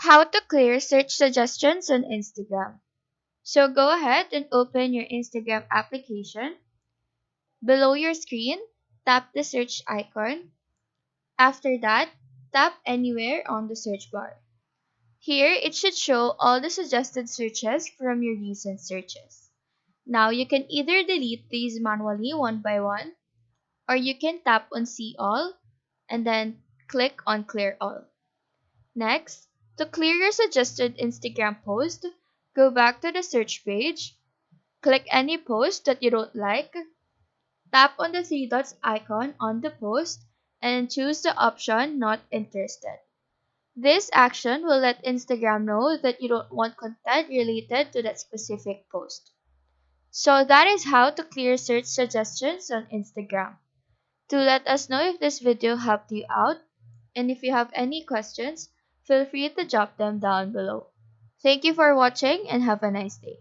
How to clear search suggestions on Instagram. So go ahead and open your Instagram application. Below your screen, tap the search icon. After that, tap anywhere on the search bar. Here, it should show all the suggested searches from your recent searches. Now, you can either delete these manually one by one, or you can tap on See All and then click on Clear All. Next, to clear your suggested Instagram post, go back to the search page, click any post that you don't like, tap on the three dots icon on the post, and choose the option Not Interested. This action will let Instagram know that you don't want content related to that specific post. So that is how to clear search suggestions on Instagram. Do let us know if this video helped you out, and if you have any questions, feel free to drop them down below. Thank you for watching and have a nice day.